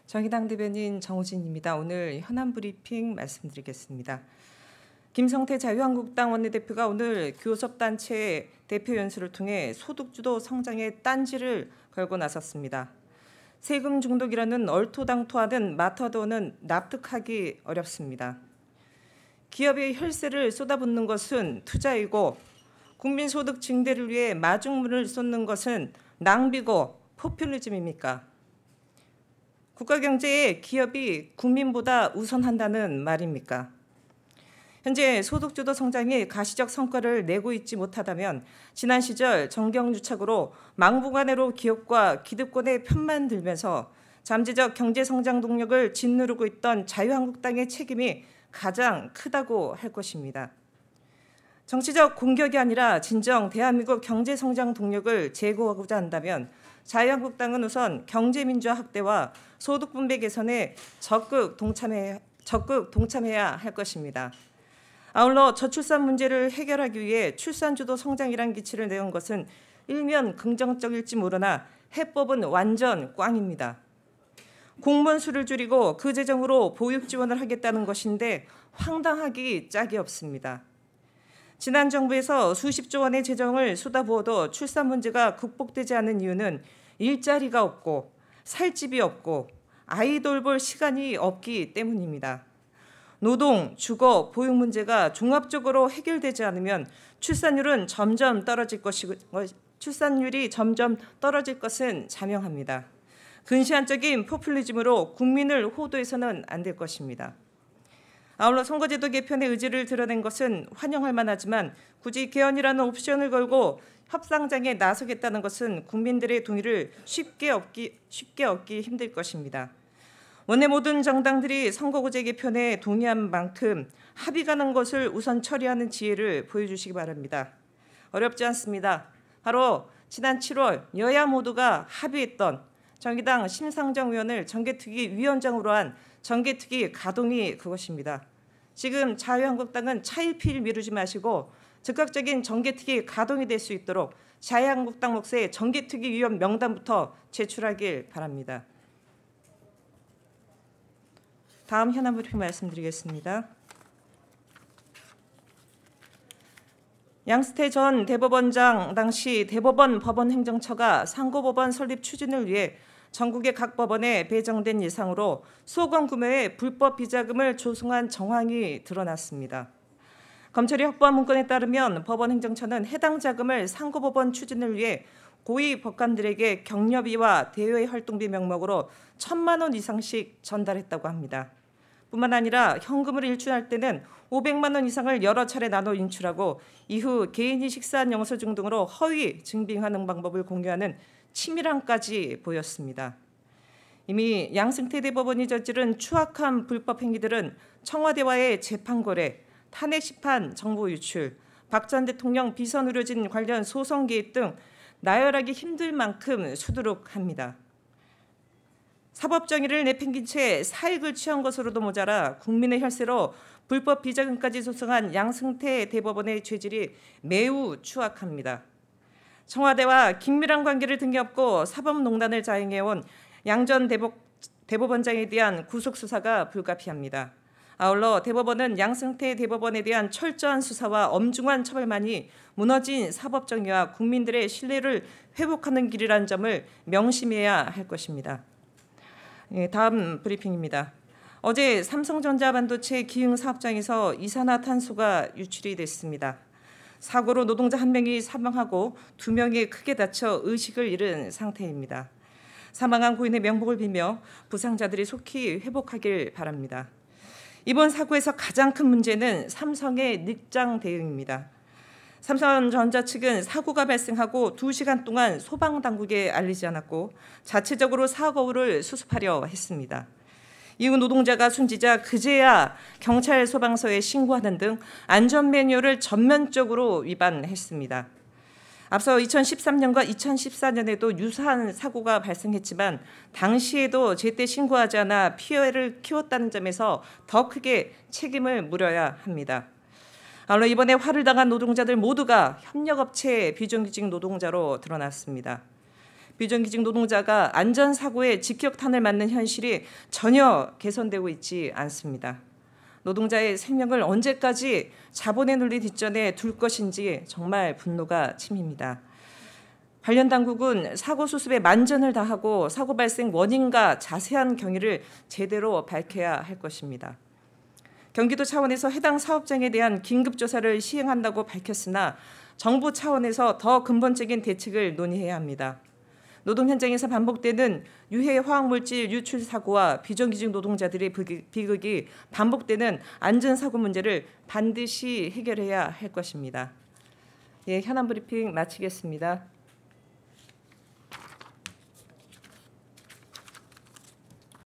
정의당 대변인 정우진입니다. 오늘 현안 브리핑 말씀드리겠습니다. 김성태 자유한국당 원내대표가 오늘 교섭단체 대표 연설을 통해 소득주도 성장의 딴지를 걸고 나섰습니다. 세금 중독이라는 얼토당토하는 마타도는 납득하기 어렵습니다. 기업의 혈세를 쏟아붓는 것은 투자이고 국민소득 증대를 위해 마중물을 쏟는 것은 낭비고 포퓰리즘입니까? 국가 경제에 기업이 국민보다 우선한다는 말입니까? 현재 소득주도 성장이 가시적 성과를 내고 있지 못하다면 지난 시절 정경유착으로 막무가내로 기업과 기득권의 편만 들면서 잠재적 경제성장 동력을 짓누르고 있던 자유한국당의 책임이 가장 크다고 할 것입니다. 정치적 공격이 아니라 진정 대한민국 경제성장 동력을 제고하고자 한다면 자유한국당은 우선 경제민주화 확대와 소득분배 개선에 적극 동참해야 할 것입니다. 아울러 저출산 문제를 해결하기 위해 출산주도 성장이란 기치를 내온 것은 일면 긍정적일지 모르나 해법은 완전 꽝입니다. 공무원 수를 줄이고 그 재정으로 보육 지원을 하겠다는 것인데 황당하기 짝이 없습니다. 지난 정부에서 수십조 원의 재정을 쏟아부어도 출산 문제가 극복되지 않은 이유는 일자리가 없고 살 집이 없고 아이 돌볼 시간이 없기 때문입니다. 노동, 주거, 보육 문제가 종합적으로 해결되지 않으면 출산율이 점점 떨어질 것은 자명합니다. 근시안적인 포퓰리즘으로 국민을 호도해서는 안 될 것입니다. 아울러 선거제도 개편의 의지를 드러낸 것은 환영할 만하지만 굳이 개헌이라는 옵션을 걸고 협상장에 나서겠다는 것은 국민들의 동의를 쉽게 얻기 힘들 것입니다. 원내 모든 정당들이 선거구제 개편에 동의한 만큼 합의 가는 것을 우선 처리하는 지혜를 보여주시기 바랍니다. 어렵지 않습니다. 바로 지난 7월 여야 모두가 합의했던 정의당 심상정 의원을 정개특위 위원장으로 한 정개특위 가동이 그것입니다. 지금 자유한국당은 차일피일 미루지 마시고 즉각적인 정개특위 가동이 될 수 있도록 자유한국당 몫의 정개특위 위원 명단부터 제출하길 바랍니다. 다음 현안 브리핑 말씀드리겠습니다. 양승태 전 대법원장 당시 대법원 법원행정처가 상고법원 설립 추진을 위해 전국의 각 법원에 배정된 예상으로 수억원 규모의 불법 비자금을 조성한 정황이 드러났습니다. 검찰이 확보한 문건에 따르면 법원 행정처는 해당 자금을 상고법원 추진을 위해 고위 법관들에게 격려비와 대외 활동비 명목으로 1,000만 원 이상씩 전달했다고 합니다. 뿐만 아니라 현금을 일출할 때는 500만 원 이상을 여러 차례 나눠 인출하고 이후 개인이 식사한 영수증 등으로 허위 증빙하는 방법을 공유하는 치밀함까지 보였습니다. 이미 양승태 대법원이 저지른 추악한 불법 행위들은 청와대와의 재판 거래, 탄핵 심판 정보 유출, 박 전 대통령 비선 의료진 관련 소송 개입 등 나열하기 힘들 만큼 수두룩합니다. 사법 정의를 내팽긴 채 사익을 취한 것으로도 모자라 국민의 혈세로 불법 비자금까지 조성한 양승태 대법원의 죄질이 매우 추악합니다. 청와대와 긴밀한 관계를 등에업고 사법농단을 자행해온 양 전 대법원장에 대한 구속수사가 불가피합니다. 아울러 대법원은 양승태 대법원에 대한 철저한 수사와 엄중한 처벌만이 무너진 사법정의와 국민들의 신뢰를 회복하는 길이라는 점을 명심해야 할 것입니다. 다음 브리핑입니다. 어제 삼성전자 반도체 기흥 사업장에서 이산화탄소가 유출이 됐습니다. 사고로 노동자 1명이 사망하고 2명이 크게 다쳐 의식을 잃은 상태입니다. 사망한 고인의 명복을 빌며 부상자들이 속히 회복하길 바랍니다. 이번 사고에서 가장 큰 문제는 삼성의 늦장 대응입니다. 삼성전자 측은 사고가 발생하고 2시간 동안 소방당국에 알리지 않았고 자체적으로 사고를 수습하려 했습니다. 이후 노동자가 숨지자 그제야 경찰 소방서에 신고하는 등 안전 매뉴얼을 전면적으로 위반했습니다. 앞서 2013년과 2014년에도 유사한 사고가 발생했지만 당시에도 제때 신고하지 않아 피해를 키웠다는 점에서 더 크게 책임을 물어야 합니다. 아울러 이번에 화를 당한 노동자들 모두가 협력업체 비정규직 노동자로 드러났습니다. 비정규직 노동자가 안전사고에 직격탄을 맞는 현실이 전혀 개선되고 있지 않습니다. 노동자의 생명을 언제까지 자본의 논리 뒷전에 둘 것인지 정말 분노가 치밉니다. 관련 당국은 사고 수습에 만전을 다하고 사고 발생 원인과 자세한 경위를 제대로 밝혀야 할 것입니다. 경기도 차원에서 해당 사업장에 대한 긴급조사를 시행한다고 밝혔으나 정부 차원에서 더 근본적인 대책을 논의해야 합니다. 노동 현장에서 반복되는 유해 화학물질 유출 사고와 비정규직 노동자들의 비극이 반복되는 안전사고 문제를 반드시 해결해야 할 것입니다. 예, 현안 브리핑 마치겠습니다.